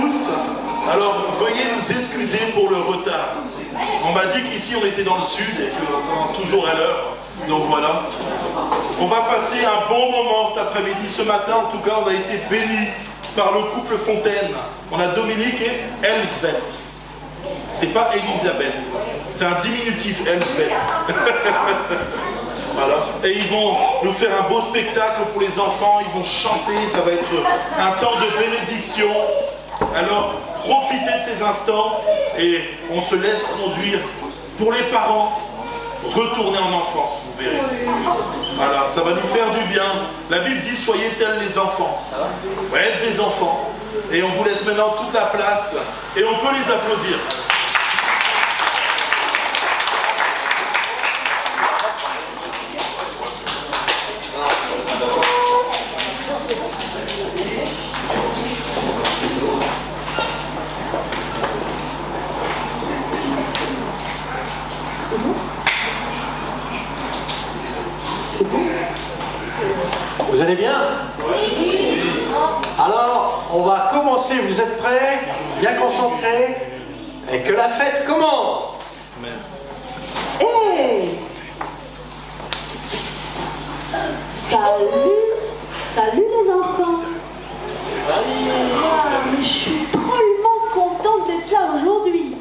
tous. Alors, veuillez nous excuser pour le retard. On m'a dit qu'ici, on était dans le sud et qu'on commence toujours à l'heure. Donc voilà. On va passer un bon moment cet après-midi. Ce matin, en tout cas, on a été bénis par le couple Fontaine. On a Dominique et Elsbeth. C'est pas Elisabeth. C'est un diminutif, Elsbeth. Voilà. Et ils vont nous faire un beau spectacle pour les enfants. Ils vont chanter. Ça va être un temps de bénédiction. Alors, profitez de ces instants et on se laisse conduire. Pour les parents, retournez en enfance, vous verrez. Voilà, ça va nous faire du bien. La Bible dit, soyez tels les enfants. Ouais, être des enfants. Et on vous laisse maintenant toute la place et on peut les applaudir. Vous allez bien? Oui. Alors, on va commencer. Vous êtes prêts? Bien concentrés? Et que la fête commence. Merci. Hey! Salut les enfants. Ah, mais je suis drôlement contente d'être là aujourd'hui.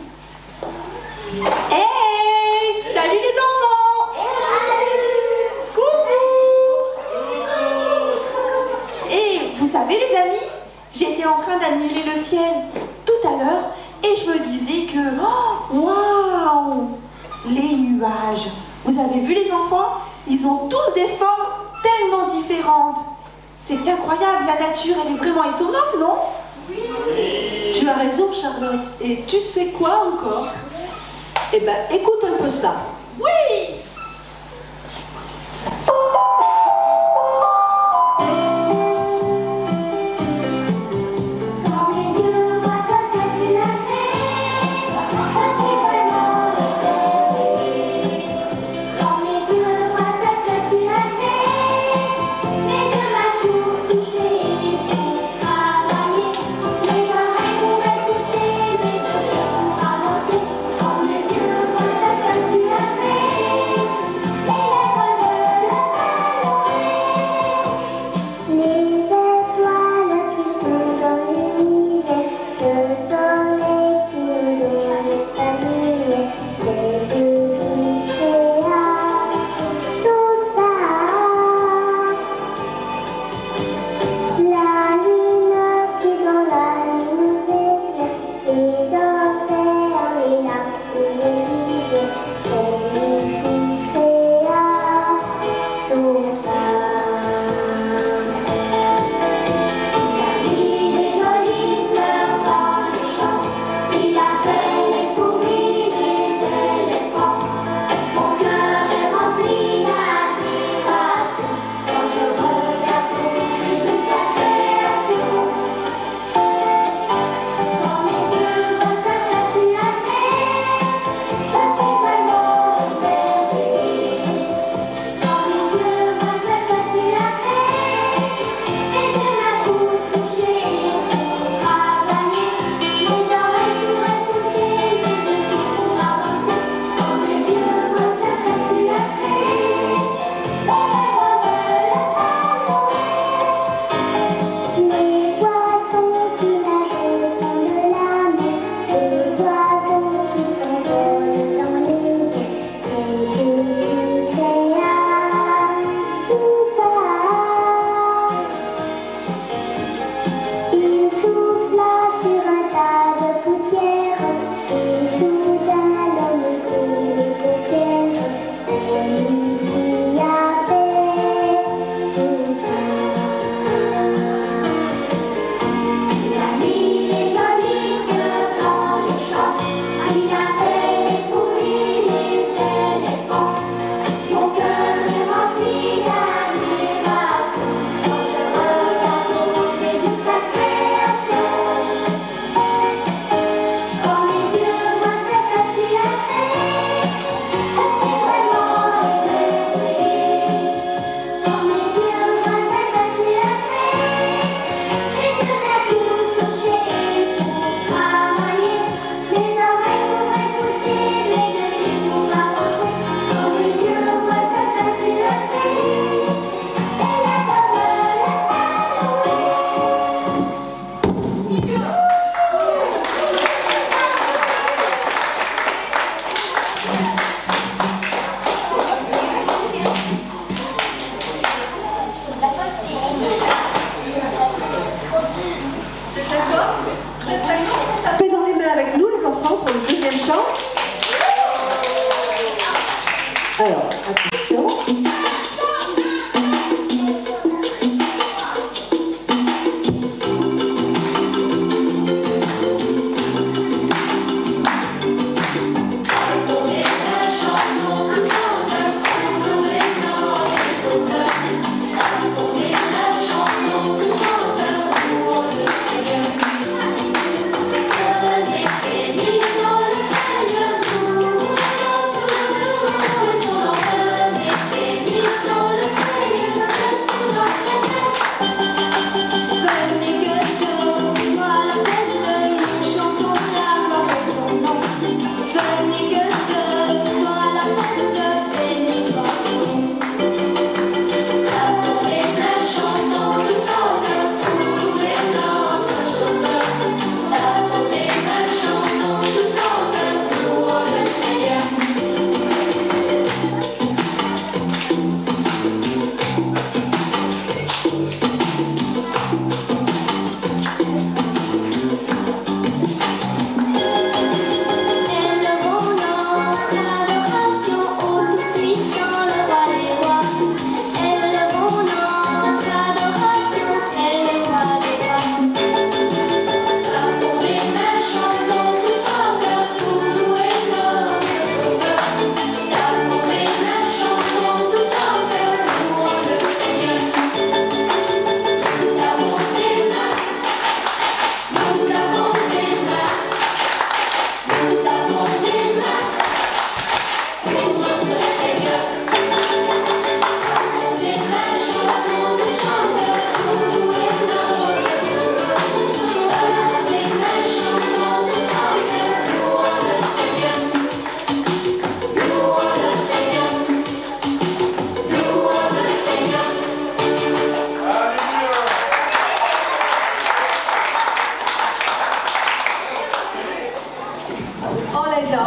Hey! Salut les enfants. Coucou. Et vous savez les amis, j'étais en train d'admirer le ciel tout à l'heure et je me disais que, oh, waouh, les nuages. Vous avez vu les enfants? Ils ont tous des formes tellement différentes. C'est incroyable, la nature, elle est vraiment étonnante, non? Oui. Tu as raison, Charlotte. Et tu sais quoi encore? Eh ben, écoute un peu ça. Oui. Yeah.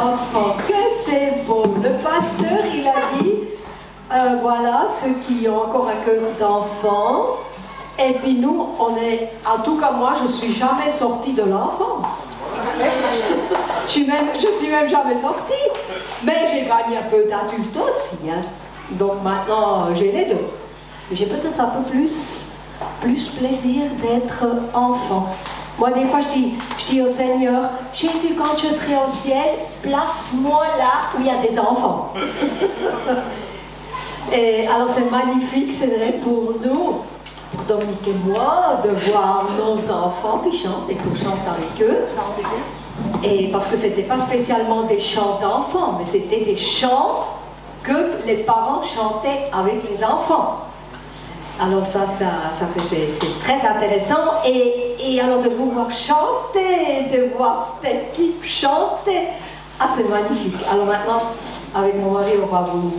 enfants, que c'est beau. Le pasteur, il a dit, voilà, ceux qui ont encore un cœur d'enfant. Et puis nous, on est, en tout cas moi, je suis jamais sortie de l'enfance. Je suis même jamais sortie. Mais j'ai gagné un peu d'adulte aussi. Hein. Donc maintenant, j'ai les deux. J'ai peut-être un peu plus plaisir d'être enfant. Moi, des fois, je dis au Seigneur, Jésus, quand je serai au ciel, place-moi là où il y a des enfants. Et alors, c'est magnifique, c'est vrai, pour nous, pour Dominique et moi, de voir nos enfants qui chantent et qu'on chante avec eux. Et parce que ce n'était pas spécialement des chants d'enfants, mais c'était des chants que les parents chantaient avec les enfants. Alors c'est très intéressant. Et alors de vous voir chanter, de voir cette équipe chanter, ah c'est magnifique. Alors maintenant, avec mon mari, on va vous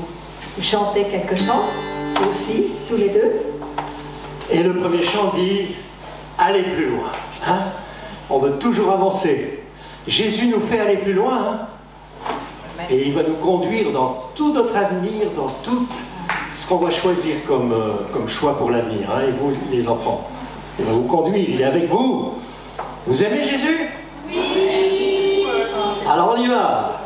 chanter quelques chants aussi, tous les deux. Et le premier chant dit « Allez plus loin hein ». On veut toujours avancer. Jésus nous fait aller plus loin. Hein. Et il va nous conduire dans tout notre avenir, dans tout ce qu'on va choisir comme choix pour l'avenir. Hein. Et vous, les enfants, il va vous conduire, il est avec vous. Vous aimez Jésus? Oui. Alors on y va.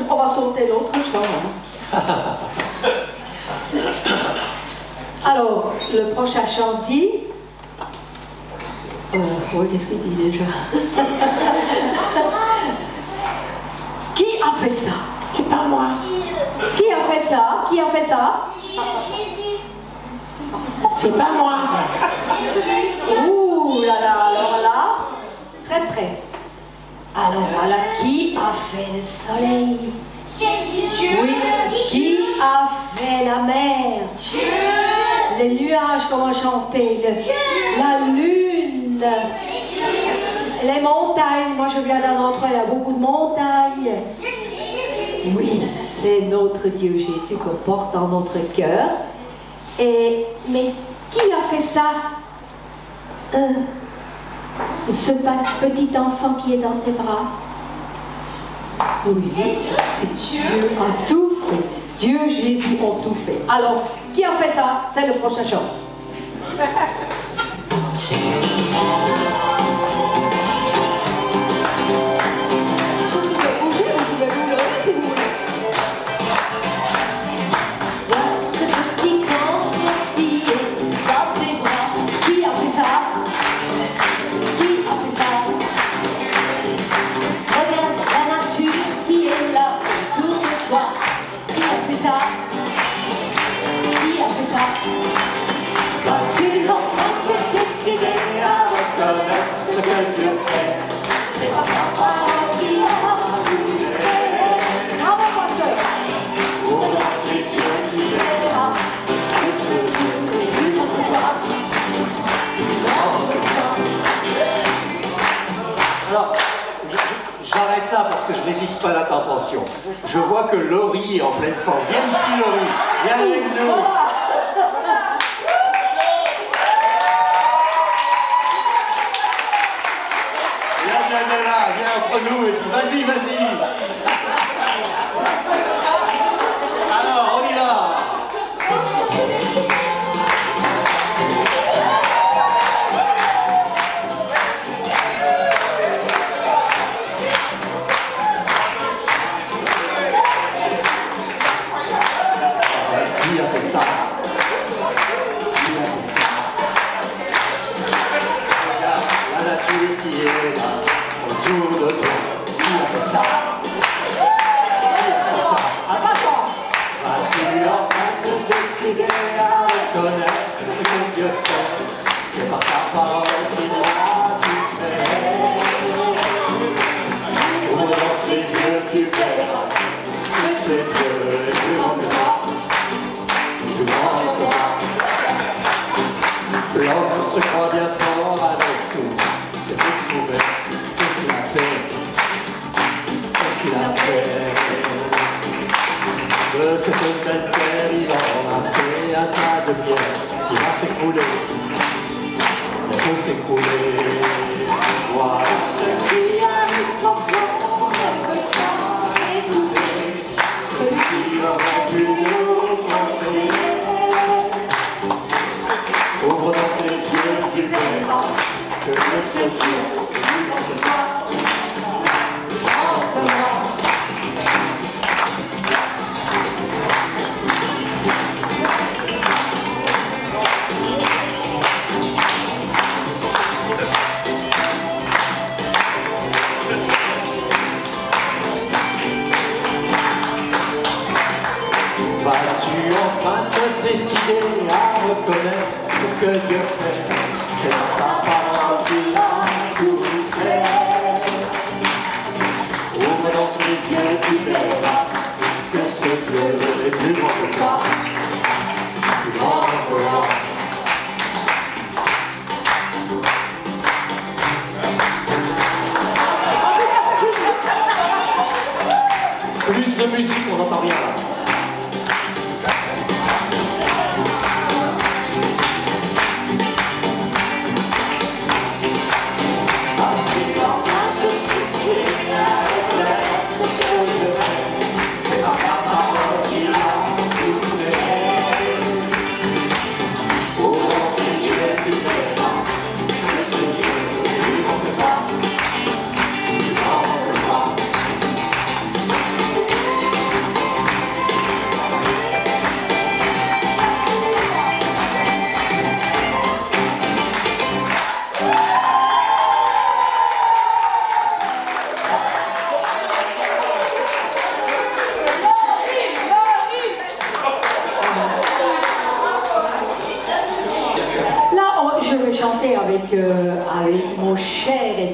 On va sauter l'autre chant. Alors, le prochain chant dit... oui, qu'est-ce qu'il dit déjà? Qui a fait ça? C'est pas moi. Qui a fait ça? Qui a fait ça? C'est pas moi. Ouh là là, alors là, très près. Alors voilà, qui a fait le soleil? Oui, qui a fait la mer? Les nuages, comment chanter? La lune, les montagnes. Moi je viens d'un endroit, il y a beaucoup de montagnes. Oui, c'est notre Dieu Jésus qu'on porte dans notre cœur. Mais qui a fait ça? Ce petit enfant qui est dans tes bras. Oui, c'est Dieu a tout fait. Dieu, Jésus ont tout fait. Alors, qui a fait ça? C'est le prochain chant. Vous pouvez bouger, vous pouvez vous lever si vous voulez. Voilà, ce petit enfant qui est dans tes bras. Qui a fait ça? Qui a fait ça? Regarde la nature qui est là autour de toi. Qui a fait ça? Qui a fait ça? Vas-tu enfin te décider à reconnaître ce que Dieu fait? C'est pas sa parole qui a voulu faire. Bravo, pasteur! Ouvre les yeux, tu verras que ce Dieu est plus grand que toi. Alors, j'arrête là parce que je résiste pas à la tentation. Je vois que Laurie est en pleine forme. Viens ici, Laurie. Viens avec nous. Viens là, viens entre nous et puis vas-y, vas-y. Alors, on y va. Qui a fait ça? Qui a fait ça? Regarde la nature qui est là, autour de toi. Qui a fait ça? Qui a fait ça? Attends! Vas-tu enfin te décider à reconnaître ce que Dieu fait? C'est par sa parole qu'il a tout fait. Ouvre donc les yeux, tu verras que c'est Dieu est plus grand que toi. Plus grand que toi. L'homme se croit bien fort avec tout. C'est retrouvé. Qu'est-ce qu'il a fait? Qu'est-ce qu'il a fait? De cette belle terre, il en a fait un tas de pierres qui va s'écrouler. Il peut s'écrouler. Voilà ce qui arrive maintenant. Écoutez, celui qui aurait pu nous conseiller. Ouvre donc les yeux, tu verras que ce Dieu est plus grand que toi. Grand que moi. Vas-tu enfin te décider à reconnaître ce que Dieu fait? C'est dans sa parole qu'il a tout fait. Ouvre donc les yeux, tu verras que ce Dieu est plus grand que toi. Plus grand que moi. Plus de musique, on n'entend rien là.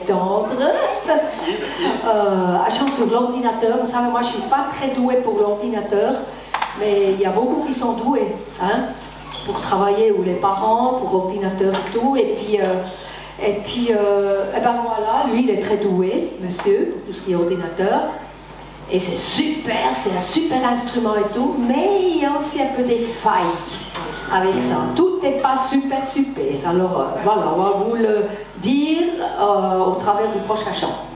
tendre. Agent sur l'ordinateur. Vous savez, moi je ne suis pas très douée pour l'ordinateur, mais il y a beaucoup qui sont doués, hein, pour travailler, ou les parents, pour ordinateur et tout. Et puis ben voilà, lui il est très doué, monsieur, pour tout ce qui est ordinateur. Et c'est super, c'est un super instrument et tout, mais il y a aussi un peu des failles avec ça. Tout n'est pas super. Alors voilà, on va vous le dire au travers du prochain chant.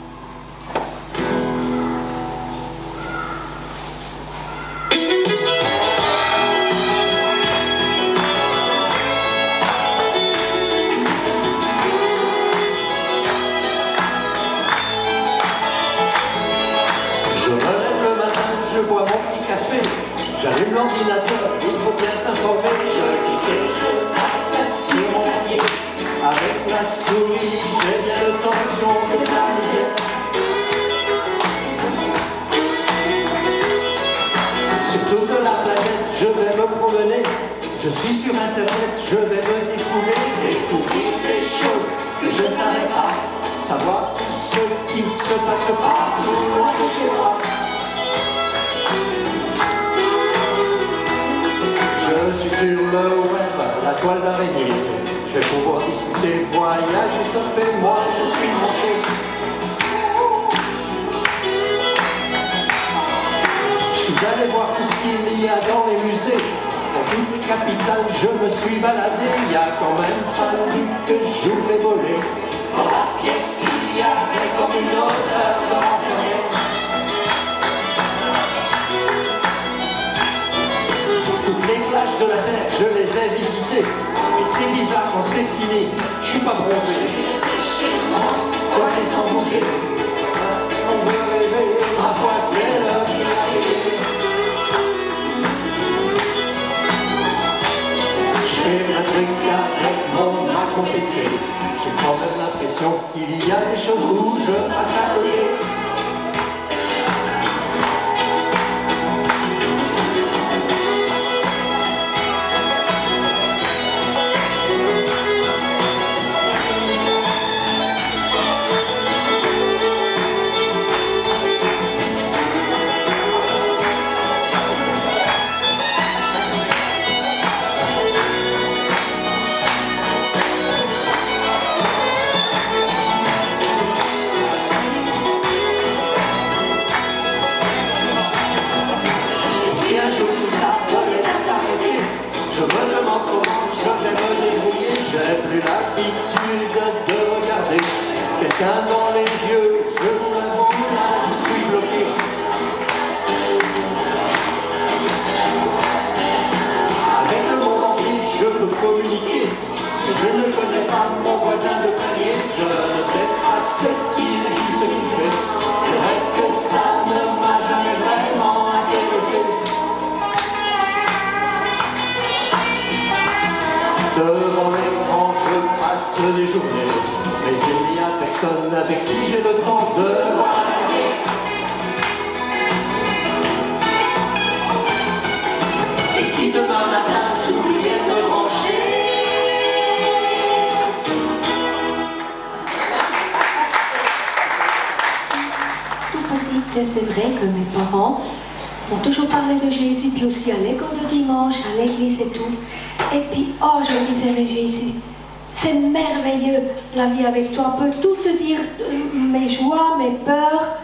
J'allume l'ordinateur, il faut bien s'informer. Je clique et je tape sur mon clavier. Avec la souris, j'ai bien le temps de déplacer. Sur toute la planète, je vais me promener. Je suis sur internet, je vais me défouler. Découvrir des choses que je ne savais pas. Savoir tout ce qui se passe partout loin de chez moi. Je suis sur le web, la toile d'araignée. Je vais pouvoir discuter, voyager, surfer. Moi, je suis branché. Je suis allé voir tout ce qu'il y a dans les musées. Dans toutes les capitales, je me suis baladé. Il y a quand même fallu que j'ouvre les volets. Dans la pièce, il y avait comme une odeur de l'enfermé. Toutes les plages de la terre, je les ai visitées. Et c'est bizarre quand c'est fini, je suis pas bronzé. Quand c'est sans bouger, on veut réveiller, ma foi c'est l'heure qui arrive. Je fais un truc avec mon Mac PC. J'ai quand même l'impression qu'il y a des choses où je passe à côté. J'ai plus l'habitude de regarder quelqu'un dans les yeux. Je vous l'avoue, là, je suis bloqué. Avec le monde entier, je peux communiquer. Je ne connais pas mon voisin de palier. Je ne sais pas ce qu'il vit, ce qu'il fait. C'est vrai que ça ne m'a jamais vraiment intéressé. Devant l'écran, je passe des journées, mais il n'y a personne avec qui j'ai le temps de voir. Et si demain matin, j'oubliais de me brancher? Tout petit, c'est vrai que mes parents m'ont toujours parlé de Jésus, puis aussi à l'école de dimanche, à l'église et tout. Et puis, oh, je me disais, mais Jésus, c'est merveilleux, la vie avec toi peut tout te dire, mes joies, mes peurs,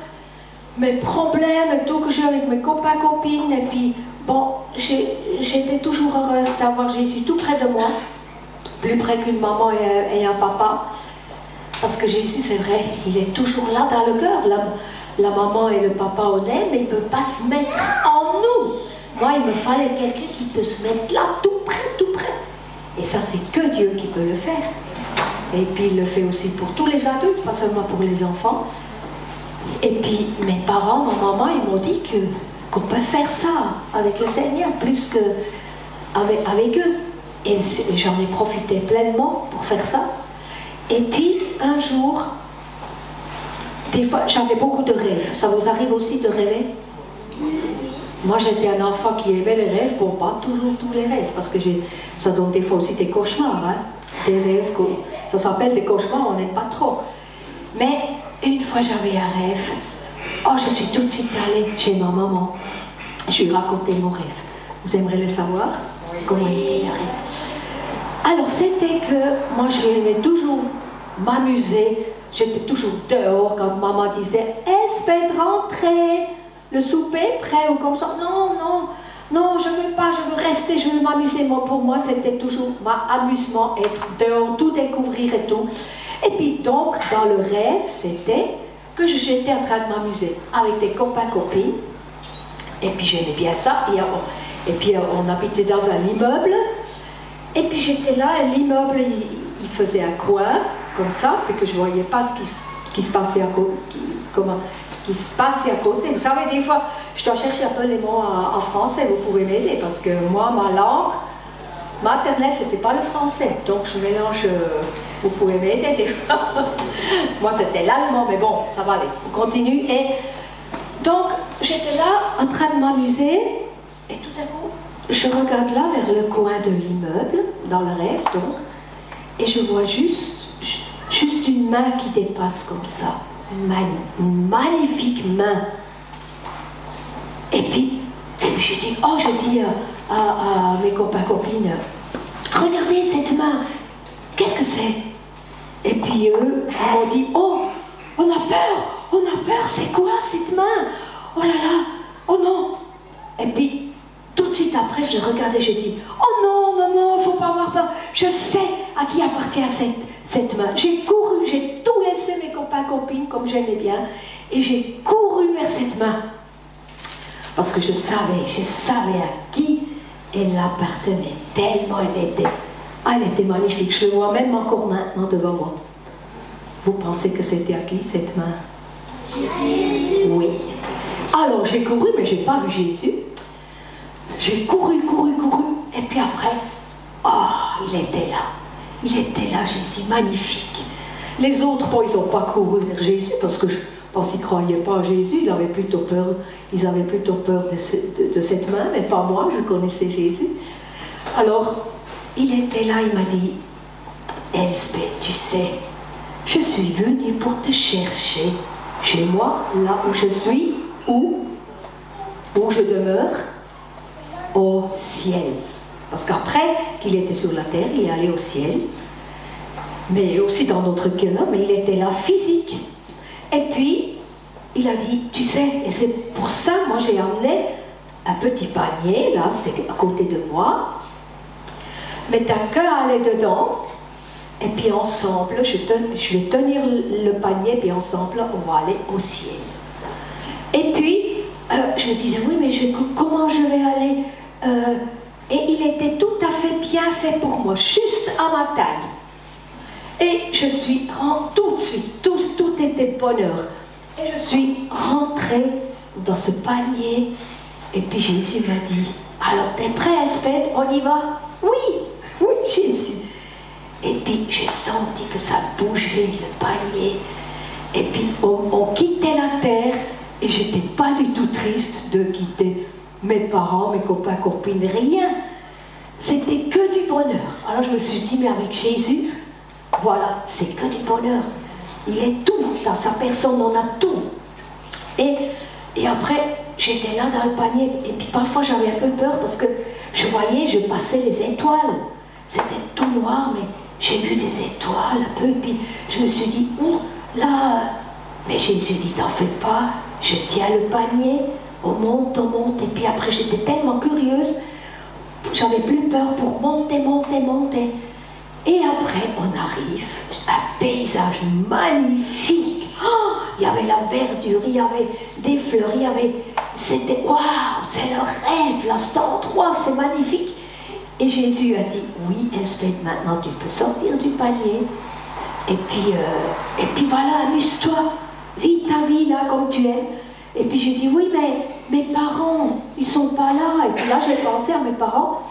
mes problèmes et tout que j'ai avec mes copains, copines. Et puis, bon, j'étais toujours heureuse d'avoir Jésus tout près de moi, plus près qu'une maman et un papa. Parce que Jésus, c'est vrai, il est toujours là dans le cœur. La maman et le papa on aime, mais il ne peut pas se mettre en nous. Moi, il me fallait quelqu'un qui peut se mettre là, tout près, tout près. Et ça, c'est que Dieu qui peut le faire. Et puis, il le fait aussi pour tous les adultes, pas seulement pour les enfants. Et puis, mes parents, ma maman, ils m'ont dit qu'on peut faire ça avec le Seigneur, plus qu'avec eux. Et j'en ai profité pleinement pour faire ça. Et puis, un jour, des fois, j'avais beaucoup de rêves. Ça vous arrive aussi de rêver? Moi, j'étais un enfant qui aimait les rêves, bon, pas toujours tous les rêves, parce que ça donne des fois aussi des cauchemars, hein? Des rêves, ça s'appelle des cauchemars, on n'aime pas trop. Mais une fois j'avais un rêve. Oh, je suis tout de suite allée chez ma maman. Je lui ai raconté mon rêve. Vous aimeriez le savoir? Comment était le rêve? Alors c'était que moi je aimais toujours m'amuser. J'étais toujours dehors quand maman disait « Elspeth, rentrez, le souper est prêt » ou comme ça. Non, non, non, je ne veux pas, je veux rester, je veux m'amuser. Pour moi, c'était toujours amusement, être dehors, tout découvrir et tout. Et puis donc, dans le rêve, c'était que j'étais en train de m'amuser avec des copains, copines. Et puis j'aimais bien ça. Et puis on habitait dans un immeuble. Et puis j'étais là, et l'immeuble, il faisait un coin, comme ça, puis que je ne voyais pas ce qui se passait à côté. Qui se passait à côté. Vous savez, des fois, je dois chercher un peu les mots en français, vous pouvez m'aider, parce que moi, ma langue maternelle, c'était pas le français. Donc je mélange, vous pouvez m'aider des fois. Moi, c'était l'allemand, mais bon, ça va aller. On continue. Et donc, j'étais là, en train de m'amuser, et tout à coup, je regarde là, vers le coin de l'immeuble, dans le rêve, donc, et je vois juste une main qui dépasse comme ça. Une magnifique main. Et puis je dis, oh, je dis à mes copains, copines, regardez cette main, qu'est-ce que c'est? Et puis eux, ils m'ont dit, oh, on a peur, c'est quoi cette main? Oh là là, oh non. Et puis, tout de suite après, je le regardais, je dis, oh non, maman, il ne faut pas avoir peur, je sais à qui appartient cette main. J'ai couru, j'ai tout laissé mes copains, copines, comme j'aimais bien, et j'ai couru vers cette main. Parce que je savais à qui elle appartenait, tellement elle était magnifique. Je le vois même encore maintenant devant moi. Vous pensez que c'était à qui cette main? Oui. Alors j'ai couru, mais je n'ai pas vu Jésus. J'ai couru, et puis après, oh, il était là, Jésus, magnifique. Les autres, bon, ils n'ont pas couru vers Jésus, parce qu'ils ne croyaient pas à Jésus, ils avaient plutôt peur de cette main, mais pas moi, je connaissais Jésus. Alors, il était là, il m'a dit, Elspeth, tu sais, je suis venue pour te chercher chez moi, là où je suis, où je demeure, au ciel. Parce qu'après qu'il était sur la terre, il est allé au ciel, mais aussi dans notre cœur, mais il était là physique. Et puis, il a dit, tu sais, et c'est pour ça, moi j'ai amené un petit panier, là, c'est à côté de moi, mais t'as qu'à aller dedans, et puis ensemble, je vais tenir le panier, puis ensemble, on va aller au ciel. Et puis, je me disais, oui, mais comment je vais aller et il était tout à fait bien fait pour moi, juste à ma taille. Et je suis rentrée tout de suite, tout était bonheur. Et je suis rentrée dans ce panier, et puis Jésus m'a dit, alors t'es prêt, Elspeth, on y va? Oui, Jésus. Et puis j'ai senti que ça bougeait, le panier. Et puis on quittait la terre, et j'étais pas du tout triste de quitter mes parents, mes copains, copines, rien. C'était que du bonheur. Alors je me suis dit, mais avec Jésus, voilà, c'est que du bonheur. Il est tout, dans sa personne, on a tout. Et après, j'étais là dans le panier, et puis parfois j'avais un peu peur, parce que je passais les étoiles. C'était tout noir, mais j'ai vu des étoiles un peu, et puis je me suis dit, oh, là, mais Jésus dit, t'en fais pas, je tiens le panier, on monte, et puis après j'étais tellement curieuse, j'avais plus peur pour monter. Et après on arrive, un paysage magnifique, oh, il y avait la verdure, il y avait des fleurs, c'était waouh, c'est le rêve, là, cet endroit, c'est magnifique. Et Jésus a dit, oui, Elspeth, maintenant tu peux sortir du panier, et puis voilà, amuse-toi, vis ta vie là comme tu aimes. Et puis j'ai dit, oui, mais mes parents, ils sont pas là. Et puis là, j'ai pensé à mes parents.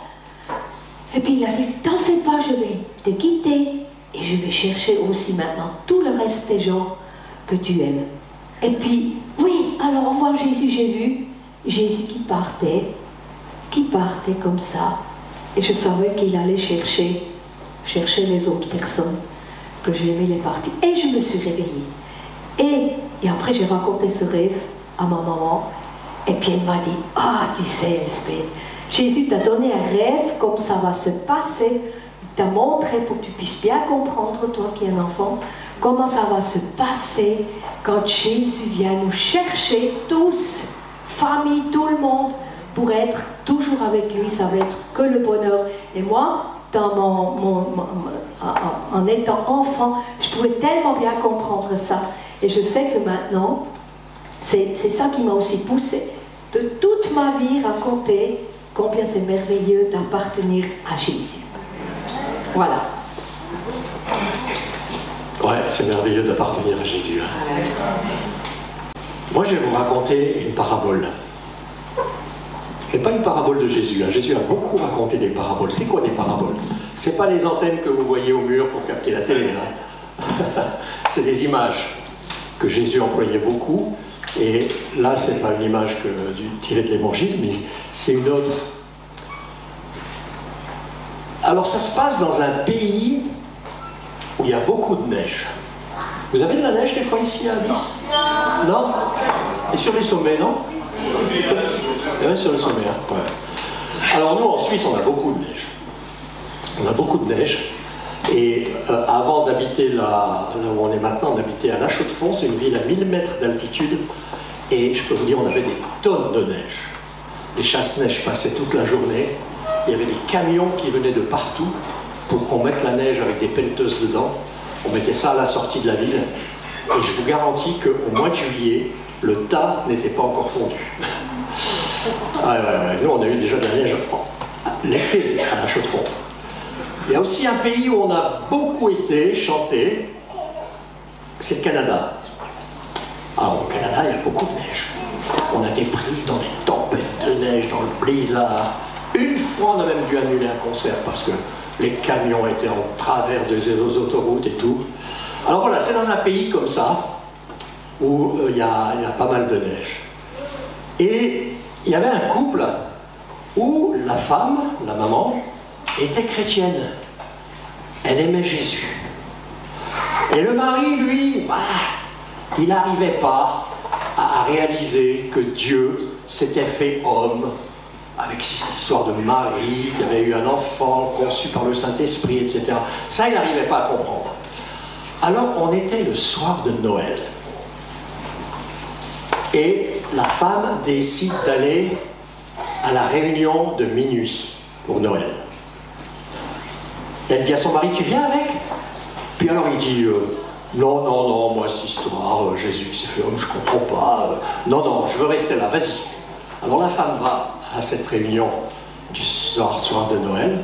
Et puis il a dit, t'en fais pas, je vais te quitter. Et je vais chercher aussi maintenant tout le reste des gens que tu aimes. Et puis, oui, alors au revoir Jésus, j'ai vu Jésus qui partait comme ça. Et je savais qu'il allait chercher les autres personnes que j'aimais, les parties. Et je me suis réveillée. Et après, j'ai raconté ce rêve à ma maman. Et puis elle m'a dit, ah, tu sais, Elspeth, Jésus t'a donné un rêve comme ça va se passer. Il t'a montré pour que tu puisses bien comprendre, toi qui es un enfant, comment ça va se passer quand Jésus vient nous chercher tous, famille, tout le monde, pour être toujours avec lui. Ça va être que le bonheur. Et moi, en étant enfant, je pouvais tellement bien comprendre ça. Et je sais que maintenant, c'est ça qui m'a aussi poussée de toute ma vie raconter combien c'est merveilleux d'appartenir à Jésus. Voilà. Ouais, c'est merveilleux d'appartenir à Jésus. Moi, je vais vous raconter une parabole. Et pas une parabole de Jésus. Jésus a beaucoup raconté des paraboles. C'est quoi des paraboles? C'est pas les antennes que vous voyez au mur pour capter la télé. C'est des images que Jésus employait beaucoup. Et là, c'est pas une image tirée de l'Évangile, mais c'est une autre. Alors, ça se passe dans un pays où il y a beaucoup de neige. Vous avez de la neige des fois ici à Nice? Non? Et sur les sommets, non? Oui, sur les sommets, hein? Ouais. Alors nous, en Suisse, on a beaucoup de neige. On a beaucoup de neige. Et avant d'habiter là où on est maintenant, on habitait à La Chaux-de-Fonds, c'est une ville à 1000 mètres d'altitude. Et je peux vous dire, on avait des tonnes de neige. Les chasse-neige passaient toute la journée. Il y avait des camions qui venaient de partout pour qu'on mette la neige avec des pelleteuses dedans. On mettait ça à la sortie de la ville. Et je vous garantis qu'au mois de juillet, le tas n'était pas encore fondu. Nous, on a eu déjà de la neige l'été à La Chaux-de-Fonds. Il y a aussi un pays où on a beaucoup été chanté, c'est le Canada. Alors au Canada, il y a beaucoup de neige. On a été pris dans des tempêtes de neige, dans le blizzard. Une fois, on a même dû annuler un concert parce que les camions étaient en travers des autoroutes et tout. Alors voilà, c'est dans un pays comme ça, où il y a pas mal de neige. Et il y avait un couple où la femme, la maman, était chrétienne. Elle aimait Jésus. Et le mari, lui, il n'arrivait pas à réaliser que Dieu s'était fait homme, avec cette histoire de Marie, qui avait eu un enfant conçu par le Saint-Esprit, etc. Ça, il n'arrivait pas à comprendre. Alors, on était le soir de Noël. Et la femme décide d'aller à la réunion de minuit pour Noël. Elle dit à son mari, tu viens avec? Puis alors il dit, non, moi cette histoire, Jésus s'est fait homme, je comprends pas. Non, je veux rester là, vas-y. Alors la femme va à cette réunion du soir de Noël,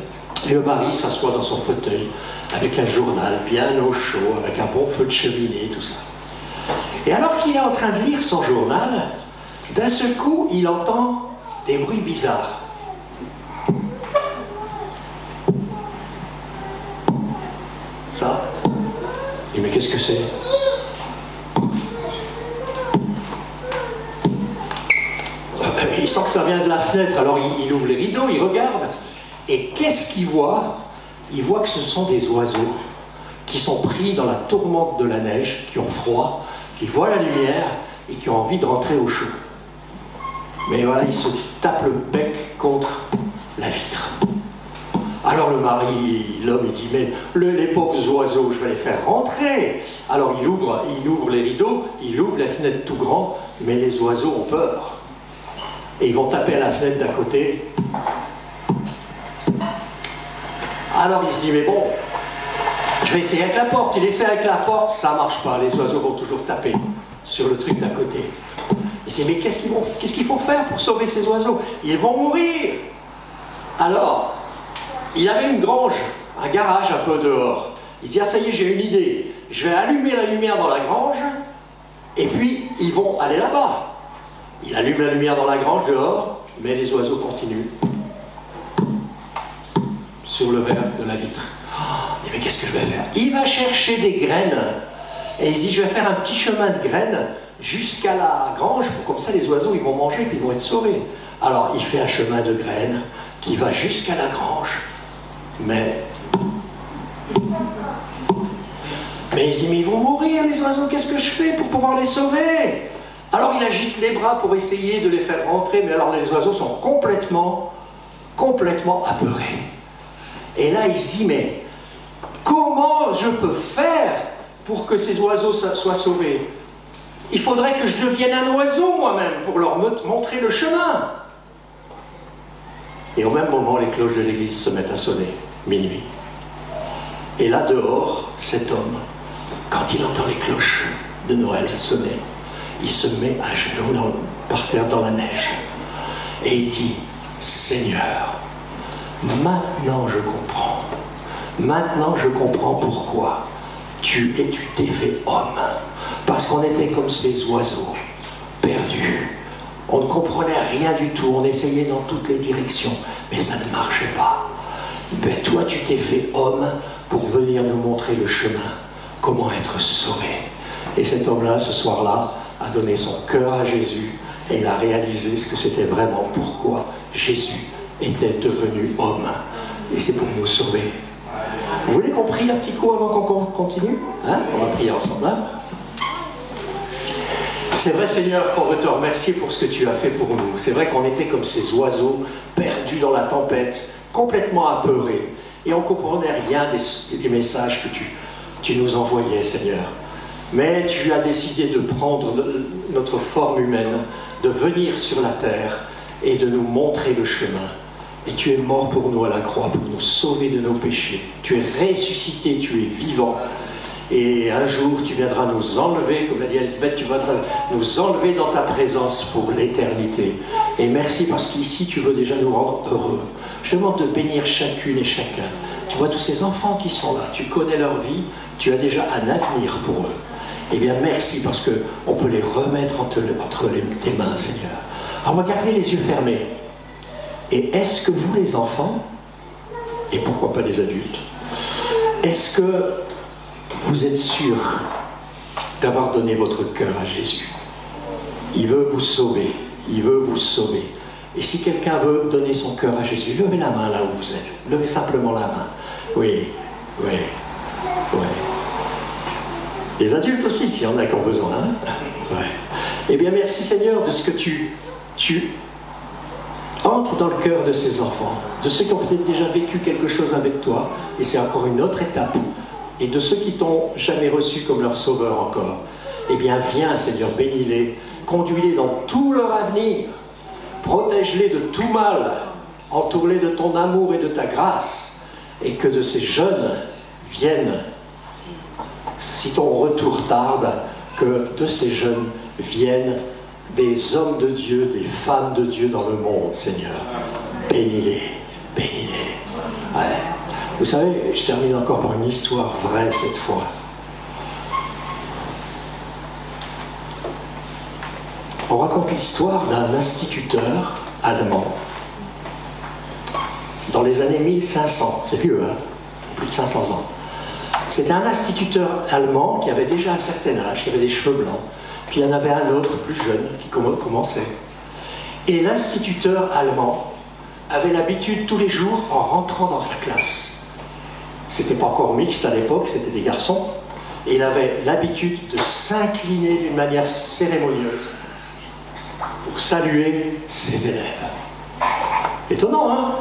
et le mari s'assoit dans son fauteuil avec un journal bien au chaud, avec un bon feu de cheminée, tout ça. Et alors qu'il est en train de lire son journal, d'un seul coup, il entend des bruits bizarres. Ça? Il dit, mais qu'est-ce que c'est? Il sent que ça vient de la fenêtre, alors il ouvre les rideaux, il regarde. Et qu'est-ce qu'il voit? Il voit que ce sont des oiseaux qui sont pris dans la tourmente de la neige, qui ont froid, qui voient la lumière et qui ont envie de rentrer au chaud. Mais voilà, il se tape le bec contre la vitre. Alors le mari, l'homme, il dit, mais les pauvres oiseaux, je vais les faire rentrer. Alors il ouvre les rideaux, il ouvre la fenêtre tout grand, mais les oiseaux ont peur. Et ils vont taper à la fenêtre d'à côté. Alors il se dit, mais bon, je vais essayer avec la porte. Il essaie avec la porte, ça ne marche pas. Les oiseaux vont toujours taper sur le truc d'à côté. Il se dit, mais qu'est-ce qu'il faut faire pour sauver ces oiseaux? Ils vont mourir. Alors, il avait une grange, un garage un peu dehors. Il dit, ah ça y est, j'ai une idée. Je vais allumer la lumière dans la grange, et puis ils vont aller là-bas. Il allume la lumière dans la grange dehors, mais les oiseaux continuent sur le verre de la vitre. Oh, mais qu'est-ce que je vais faire? Il va chercher des graines, et il se dit, je vais faire un petit chemin de graines jusqu'à la grange, pour comme ça les oiseaux ils vont manger et puis ils vont être sauvés. Alors il fait un chemin de graines qui va jusqu'à la grange, mais Mais il se dit, mais ils vont mourir les oiseaux, qu'est-ce que je fais pour pouvoir les sauver? Alors il agite les bras pour essayer de les faire rentrer, mais alors les oiseaux sont complètement apeurés. Et là il se dit, mais comment je peux faire pour que ces oiseaux soient sauvés? Il faudrait que je devienne un oiseau moi-même pour leur montrer le chemin. Et au même moment, les cloches de l'église se mettent à sonner, minuit. Et là, dehors, cet homme, quand il entend les cloches de Noël sonner, il se met à genoux par terre dans la neige. Et il dit, Seigneur, maintenant je comprends. Maintenant je comprends pourquoi tu t'es fait homme. Parce qu'on était comme ces oiseaux, perdus. On ne comprenait rien du tout, on essayait dans toutes les directions, mais ça ne marchait pas. Ben, toi, tu t'es fait homme pour venir nous montrer le chemin, comment être sauvé. Et cet homme-là, ce soir-là, a donné son cœur à Jésus et il a réalisé ce que c'était vraiment pourquoi Jésus était devenu homme. Et c'est pour nous sauver. Vous voulez qu'on prie un petit coup avant qu'on continue, hein? On va prier ensemble. Hein? C'est vrai, Seigneur, qu'on veut te remercier pour ce que tu as fait pour nous. C'est vrai qu'on était comme ces oiseaux perdus dans la tempête, complètement apeurés. Et on ne comprenait rien des messages que tu nous envoyais, Seigneur. Mais tu as décidé de prendre notre forme humaine, de venir sur la terre et de nous montrer le chemin. Et tu es mort pour nous à la croix, pour nous sauver de nos péchés. Tu es ressuscité, tu es vivant. Et un jour, tu viendras nous enlever, comme l'a dit Elisabeth, tu viendras nous enlever dans ta présence pour l'éternité. Et merci parce qu'ici, tu veux déjà nous rendre heureux. Je demande de bénir chacune et chacun. Tu vois tous ces enfants qui sont là, tu connais leur vie, tu as déjà un avenir pour eux. Eh bien, merci parce qu'on peut les remettre entre tes mains, Seigneur. Alors, on va garder les yeux fermés. Et est-ce que vous, les enfants, et pourquoi pas les adultes, est-ce que vous êtes sûrs d'avoir donné votre cœur à Jésus? Il veut vous sauver. Il veut vous sauver. Et si quelqu'un veut donner son cœur à Jésus, levez la main là où vous êtes. Levez simplement la main. Oui, oui, oui. Les adultes aussi, s'il y en a qui ont besoin. Hein? Ouais. Eh bien, merci Seigneur de ce que tu entres dans le cœur de ces enfants, de ceux qui ont peut-être déjà vécu quelque chose avec toi, et c'est encore une autre étape. Et de ceux qui t'ont jamais reçu comme leur sauveur encore, eh bien viens Seigneur, bénis-les, conduis-les dans tout leur avenir, protège-les de tout mal, entoure-les de ton amour et de ta grâce, et que de ces jeunes viennent, si ton retour tarde, que de ces jeunes viennent des hommes de Dieu, des femmes de Dieu dans le monde, Seigneur. Bénis-les, bénis-les. Ouais. Vous savez, je termine encore par une histoire vraie cette fois. On raconte l'histoire d'un instituteur allemand dans les années 1500. C'est vieux, hein? Plus de 500 ans. C'était un instituteur allemand qui avait déjà un certain âge, qui avait des cheveux blancs. Puis il y en avait un autre, plus jeune, qui commençait. Et l'instituteur allemand avait l'habitude tous les jours, en rentrant dans sa classe, c'était pas encore mixte à l'époque, c'était des garçons, et il avait l'habitude de s'incliner d'une manière cérémonieuse pour saluer ses élèves. Étonnant, hein?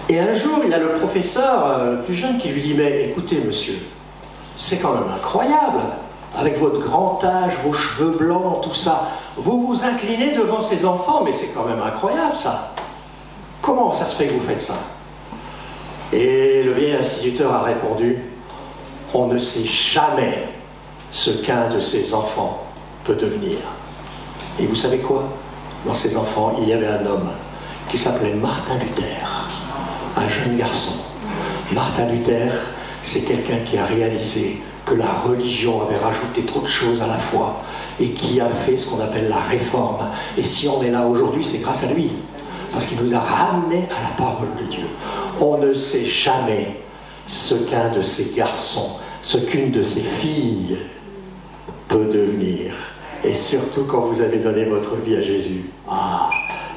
Et un jour, il y a le professeur plus jeune qui lui dit « Mais écoutez, monsieur, c'est quand même incroyable, avec votre grand âge, vos cheveux blancs, tout ça, vous vous inclinez devant ces enfants, mais c'est quand même incroyable, ça. Comment ça se fait que vous faites ça ?» Et le vieil instituteur a répondu « On ne sait jamais ce qu'un de ces enfants peut devenir. » Et vous savez quoi? Dans ces enfants, il y avait un homme qui s'appelait Martin Luther, un jeune garçon. Martin Luther, c'est quelqu'un qui a réalisé que la religion avait rajouté trop de choses à la fois et qui a fait ce qu'on appelle la réforme. Et si on est là aujourd'hui, c'est grâce à lui, parce qu'il nous a ramenés à la parole de Dieu. On ne sait jamais ce qu'un de ces garçons, ce qu'une de ces filles peut devenir. Et surtout quand vous avez donné votre vie à Jésus,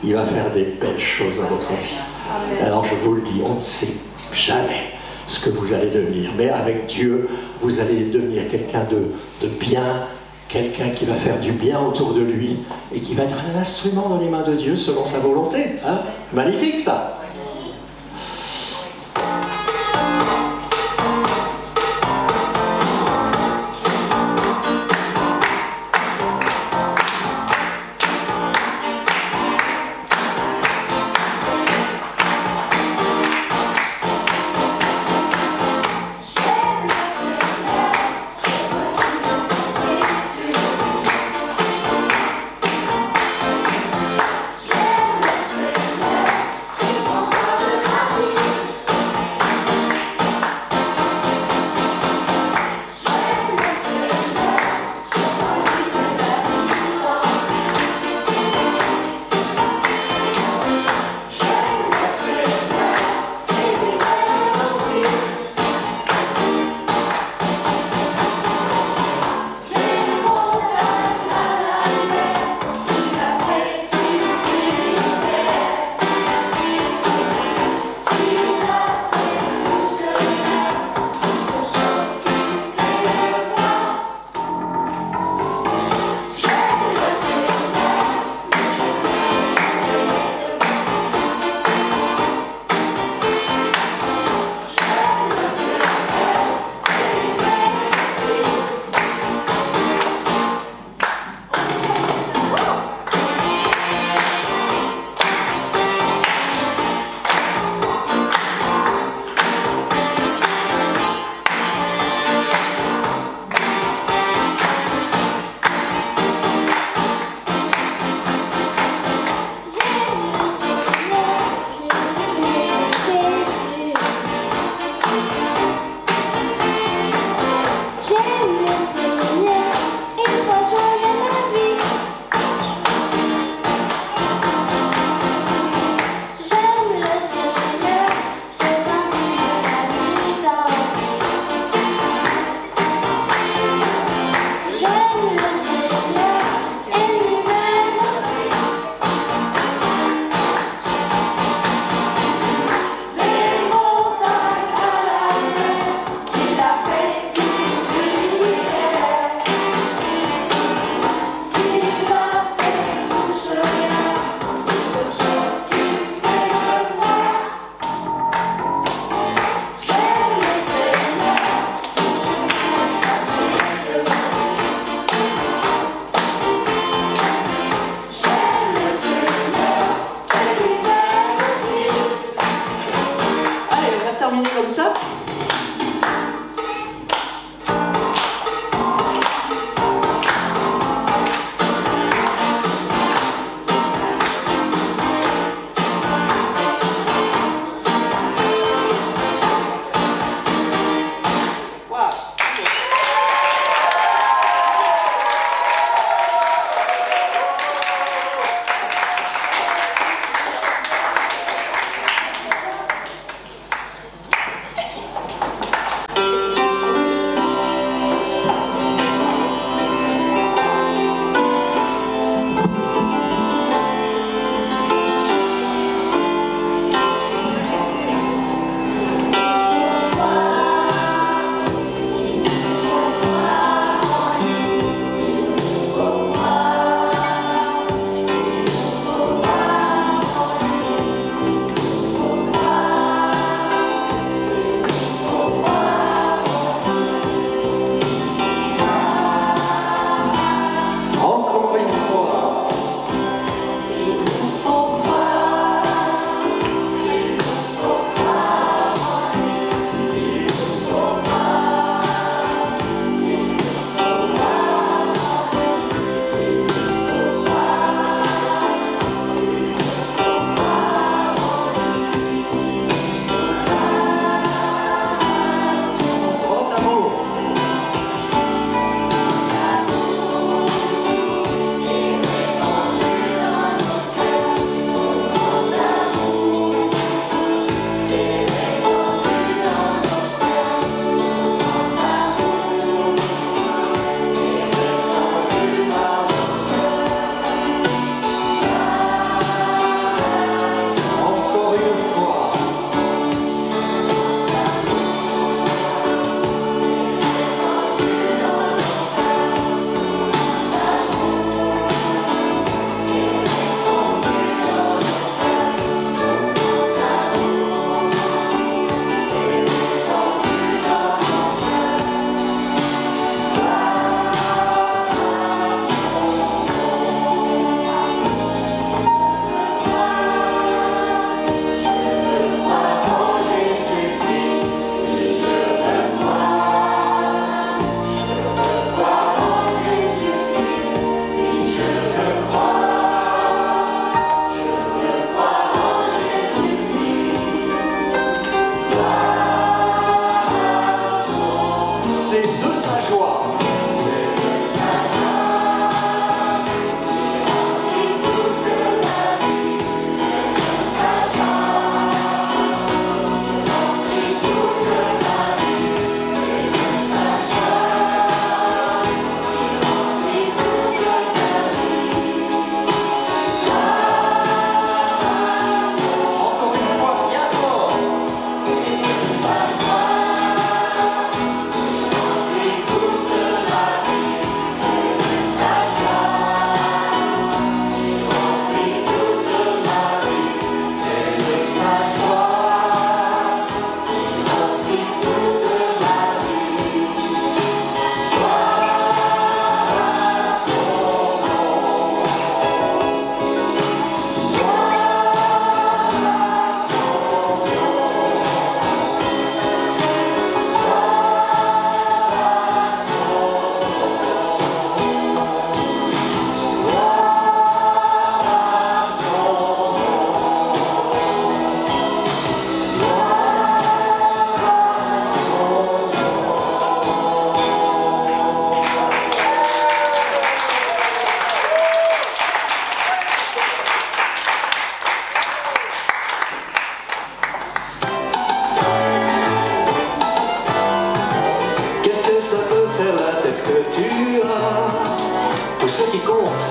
il va faire des belles choses à votre vie. Alors je vous le dis, on ne sait jamais ce que vous allez devenir. Mais avec Dieu, vous allez devenir quelqu'un de bien, quelqu'un qui va faire du bien autour de lui et qui va être un instrument dans les mains de Dieu selon sa volonté. Hein? Magnifique ça!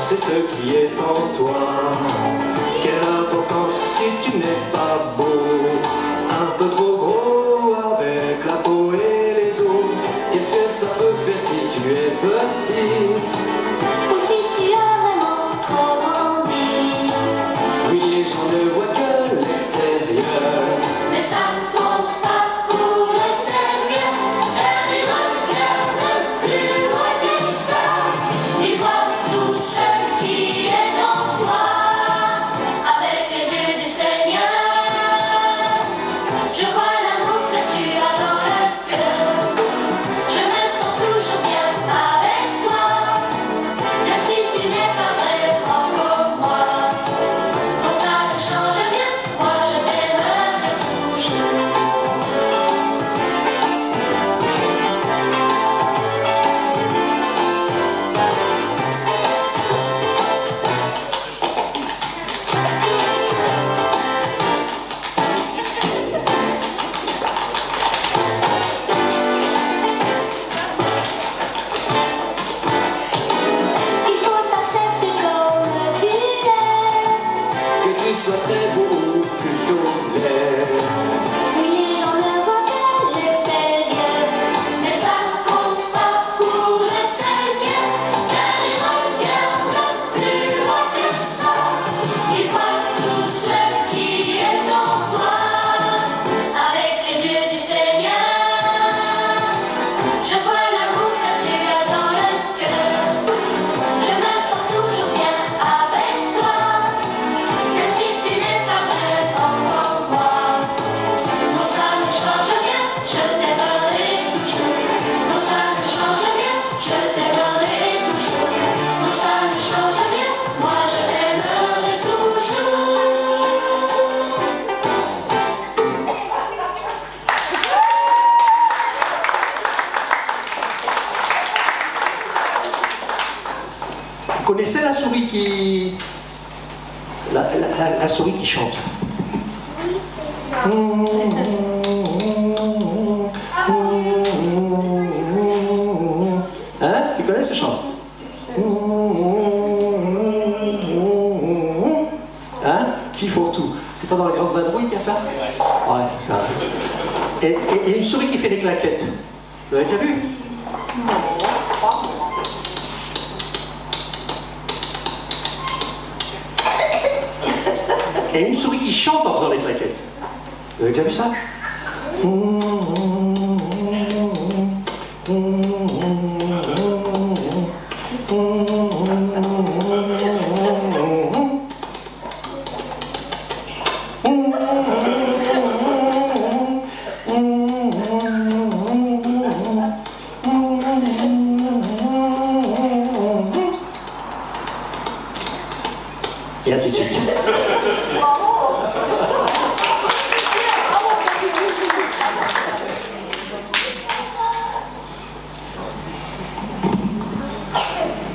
c'est ce qui est en toi. Quelle importance si tu n'es pas beau, un peu trop gros avec la peau et les os. Qu'est-ce que ça peut faire si tu es petit? Ou si tu as vraiment trop grandi? Oui, les gens ne voient que l'extérieur, Mais ça ne compte pas pour le Seigneur. Elle y regarde plus loin que ça. Il voit tout ce qui est en toi. Avec les yeux du Seigneur, je vois l'amour que tu as dans le cœur. Je me sens toujours bien avec toi, même si tu n'es pas vraiment comme moi. Bon, ça ne change rien, moi je t'aimerai toujours. Il faut t'accepter comme tu es. que tu sois très beau ou plutôt laid. Oui, les gens ne voient que l'extérieur, mais ça ne compte pas pour le Seigneur. Car il regarde plus loin que ça. Il voit tout ce qui est en toi. Avec les yeux du Seigneur, je vois l'amour que tu as dans le cœur. Je me sens toujours bien avec toi, même si tu n'es pas vraiment comme moi. Non, ça ne change rien, je t'aimerai toujours. Non, ça ne change rien, je t'aimerai toujours. Non, ça ne change rien, moi je t'aimerai toujours. Vous connaissez la souris qui... la souris qui chante. Hein? Tu connais ce chant? Hein? T-for-two. C'est pas dans la grande vadrouille qu'il y a ça? Ouais, c'est ça. Et une souris qui fait des claquettes. Vous avez déjà vu? Et une souris qui chante en faisant les claquettes. Vous avez déjà vu ça? Et ainsi de suite.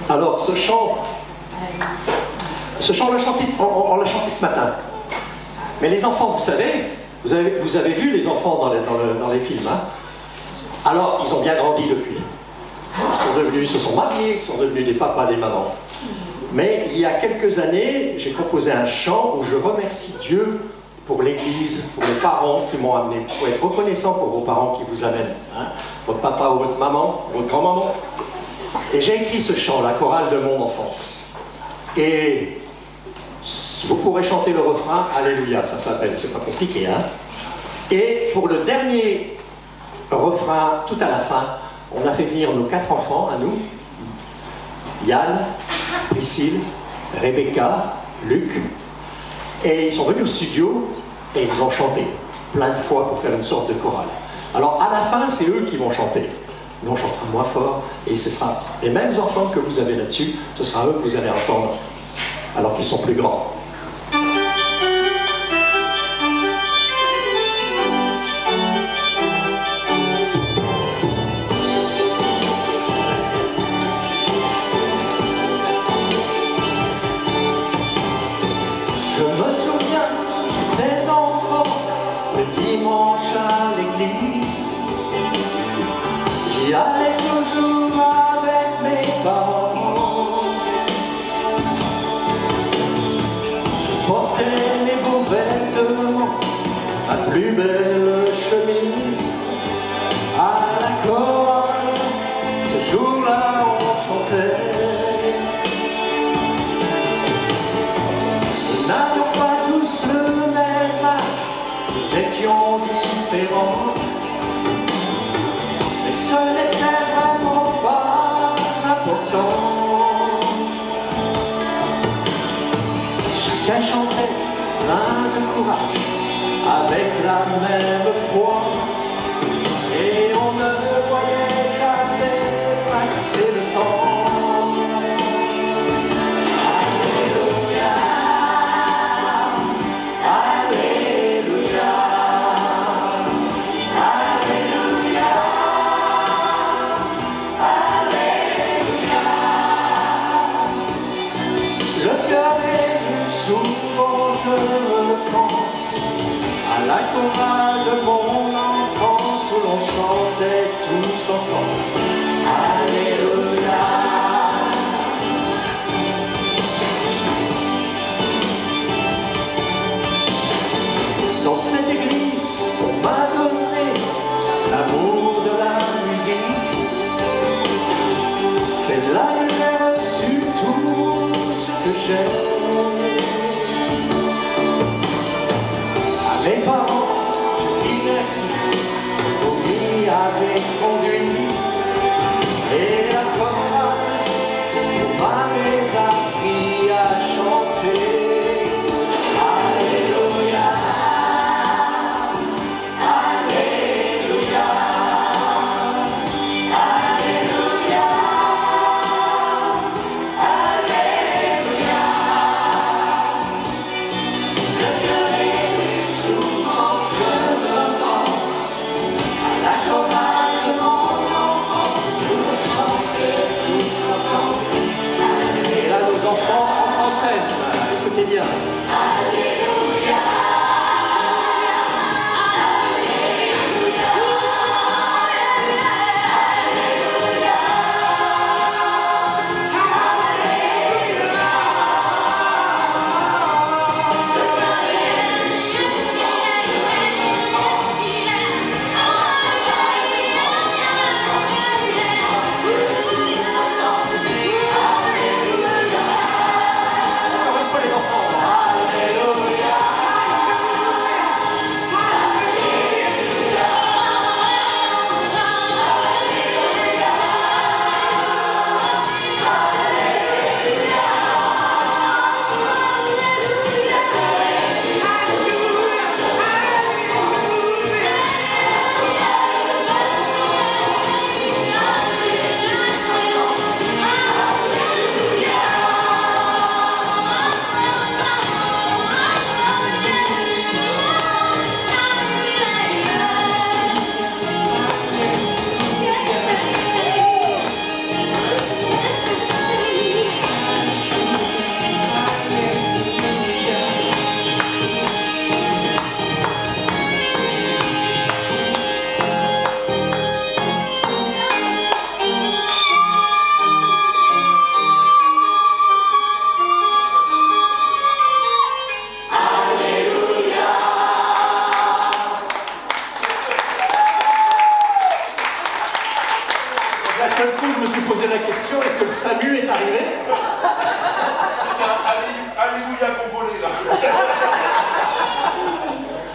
Alors, ce chant, on l'a chanté ce matin. Mais les enfants, vous savez, vous avez vu les enfants dans les films. Hein? Alors, ils ont bien grandi depuis. Ils se sont mariés, ils sont devenus des papas, des mamans. Mais il y a quelques années, j'ai composé un chant où je remercie Dieu pour l'Église, pour les parents qui m'ont amené. Il faut être reconnaissant pour vos parents qui vous amènent. Hein? Votre papa ou votre maman, votre grand-maman. Et j'ai écrit ce chant, la chorale de mon enfance. Et vous pourrez chanter le refrain, Alléluia, ça s'appelle, c'est pas compliqué. Hein? Et pour le dernier refrain, tout à la fin, on a fait venir nos 4 enfants à nous. Yann, Priscille, Rebecca, Luc. Et ils sont venus au studio et ils ont chanté plein de fois pour faire une sorte de chorale. Alors à la fin, c'est eux qui vont chanter. Nous, on chantera moins fort et ce sera les mêmes enfants que vous avez là-dessus, ce sera eux que vous allez entendre alors qu'ils sont plus grands. Je me souviens des enfants le dimanche à l'église. J'y allais toujours avec mes parents. plus belle chemise à la chorale. Ce jour-là, on chantait. Nous n'avions pas tous le même âge, nous étions différents. Mais ce n'était vraiment pas important. Chacun chantait plein de courage, avec la même foi, et on ne voyait jamais passer le temps. Alléluia, Alléluia, Alléluia, Alléluia. Le cœur est plus souvent, je le pense, à la chorale de mon enfance où l'on chantait tous ensemble. Alléluia. Dans cette église, on m'a donné l'amour de la musique. C'est là que j'ai reçu tout ce que j'aime. À mes parents, je dis merci pour m'y avait conduit. Et la chorale, on m'avait appris à chanter. Alléluia, Alléluia, Alléluia, Alléluia. Le cœur est plus souvent, je me pense, à la chorale de mon enfance où on chantait tous ensemble. Et là, nos enfants entrent en scène. Écoutez bien. Alléluia. Encore une fois, les enfants. Alléluia. La seule fois où je me suis posé la question, est-ce que le salut est arrivé? Alléluia, congolais, là.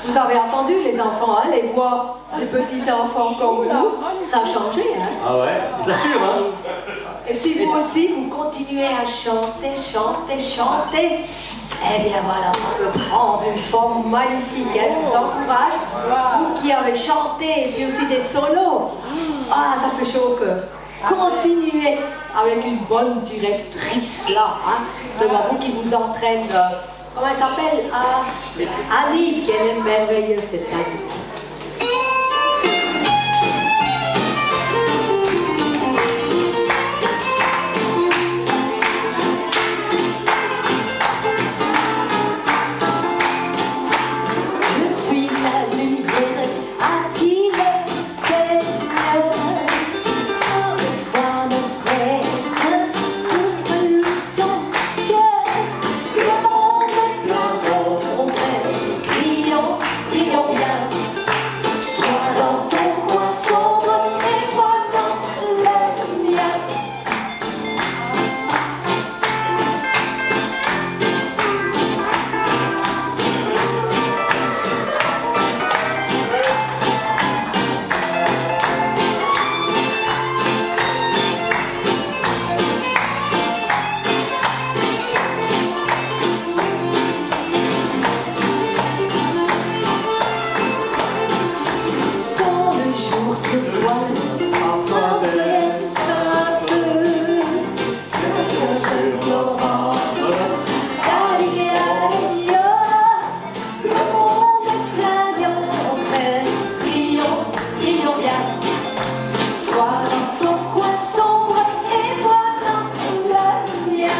Vous avez entendu les enfants, hein, les voix des petits enfants comme vous, ça a changé. Hein. Ah ouais, ça sûr, hein? Et si vous aussi, vous continuez à chanter, chanter, chanter, eh bien voilà, ça peut prendre une forme magnifique. Hein. Je vous encourage, vous qui avez chanté et puis aussi des solos, ah, ça fait chaud au cœur. Continuez avec une bonne directrice là, hein, devant vous qui vous entraîne. Comment elle s'appelle? Annie, qu'elle est merveilleuse cette Annie. Je suis la lumière attirée, Seigneur. Avec moi, mon frère, ouvre ton cœur. Le monde est plein d'ombre. Prions, prions bien. sur novembre. Le monde est plein d'enfer, prions, prions bien. Toi dans ton coin sombre et moi dans le mien.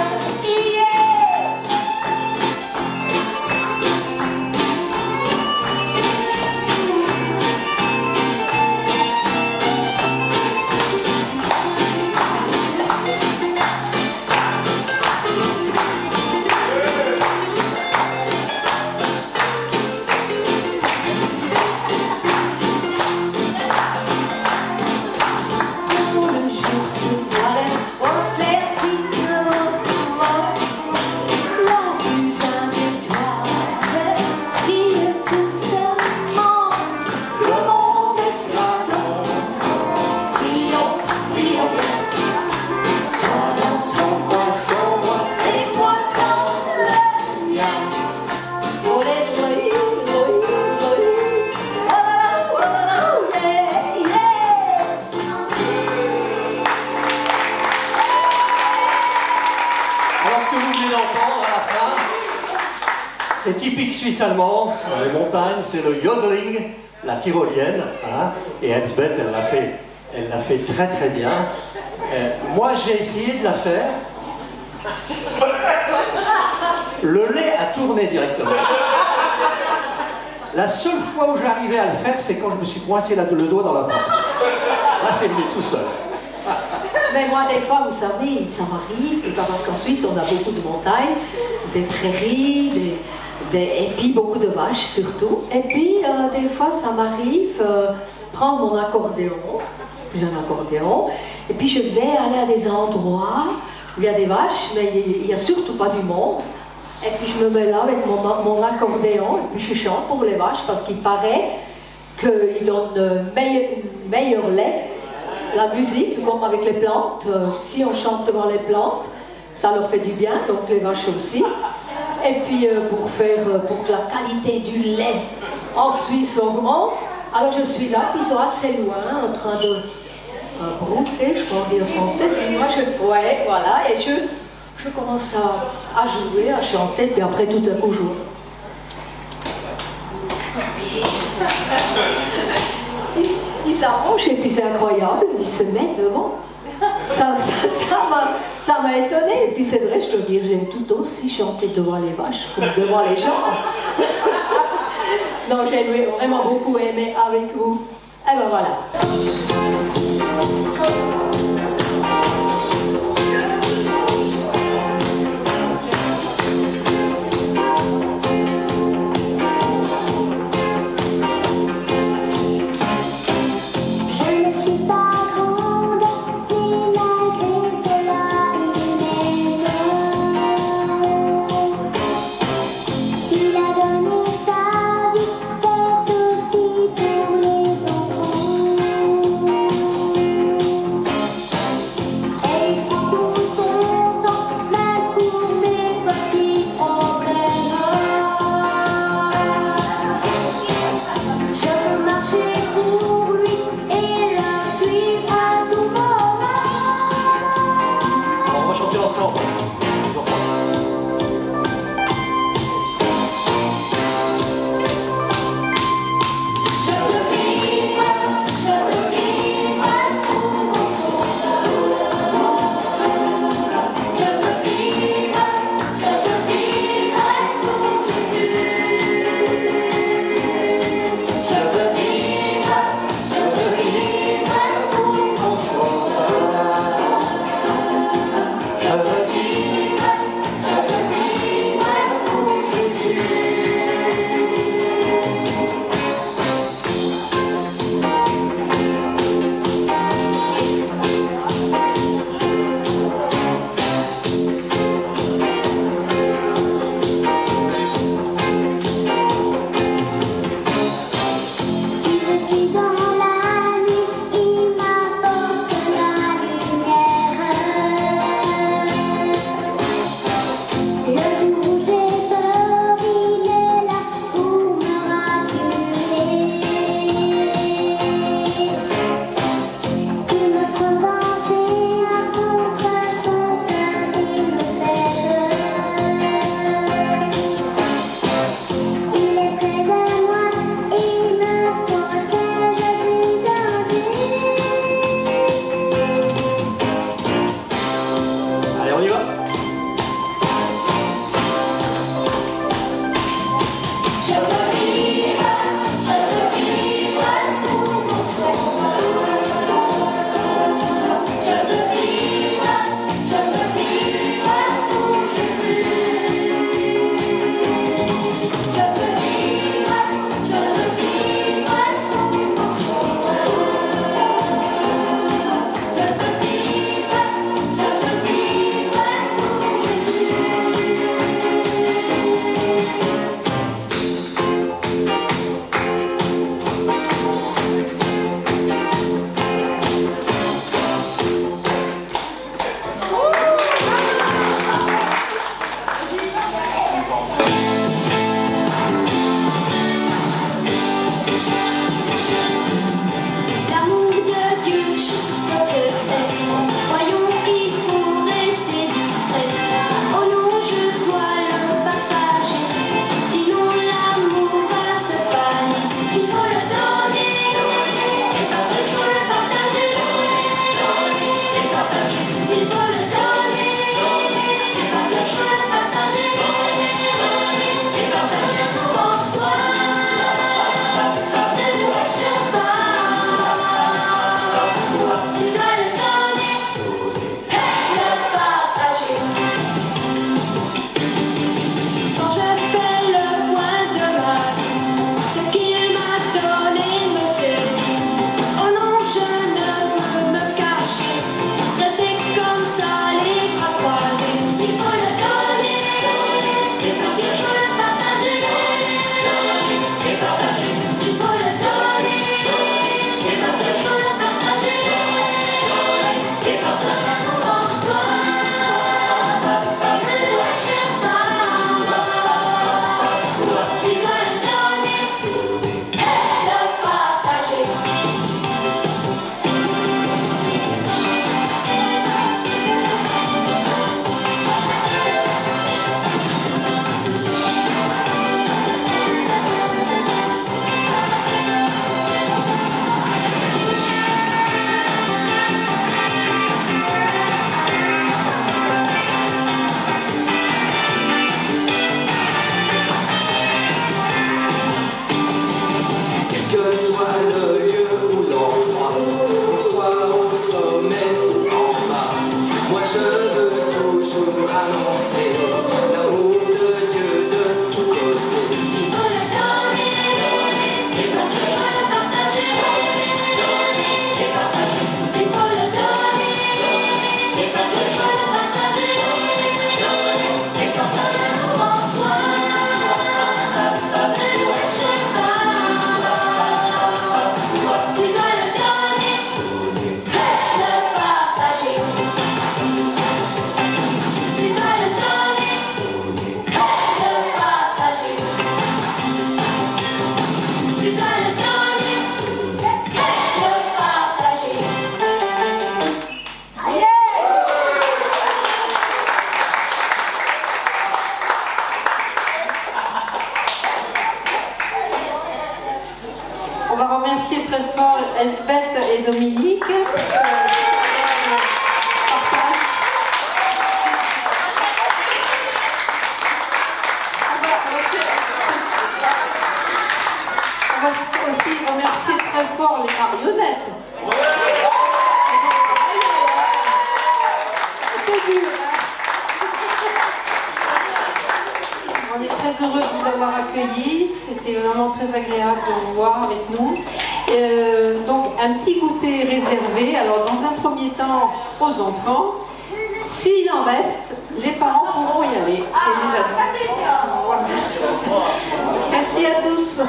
C'est typique suisse-allemand, dans les montagnes, c'est le yodeling, la tyrolienne, hein, et Elsbeth, elle l'a fait très très bien. Moi, j'ai essayé de la faire. Le lait a tourné directement. La seule fois où j'arrivais à le faire, c'est quand je me suis coincé le doigt dans la porte. Là, c'est venu tout seul. Mais moi, des fois, vous savez, ça m'arrive, parce qu'en Suisse, on a beaucoup de montagnes, des prairies, et puis beaucoup de vaches surtout. Et puis, des fois, ça m'arrive prendre mon accordéon, j'ai un accordéon, et puis je vais aller à des endroits où il y a des vaches, mais il n'y a surtout pas du monde. Et puis je me mets là avec mon accordéon, et puis je chante pour les vaches, parce qu'il paraît qu'ils donnent meilleur lait. La musique, comme avec les plantes, si on chante devant les plantes, ça leur fait du bien, donc les vaches aussi. Et puis pour que la qualité du lait en Suisse augmente, alors je suis là, puis ils sont assez loin, en train de brouter, je crois dire français, puis moi ouais, voilà, et je commence à jouer, à chanter, puis après tout à coup je... Il s'approche et puis c'est incroyable, il se met devant. Ça m'a étonné. Et puis c'est vrai, je dois dire, j'aime tout aussi chanter devant les vaches comme devant les gens. Donc j'ai vraiment beaucoup aimé avec vous. Et ben voilà. Sa vie fait aussi pour les enfants. Elsbeth et Dominique. On va aussi remercier très fort les marionnettes. On est très heureux de vous avoir accueillis. C'était vraiment très agréable de vous voir avec nous. Donc un petit goûter réservé. Alors dans un premier temps aux enfants. S'il en reste, les parents pourront y aller. Et les adultes. Voilà. Merci à tous.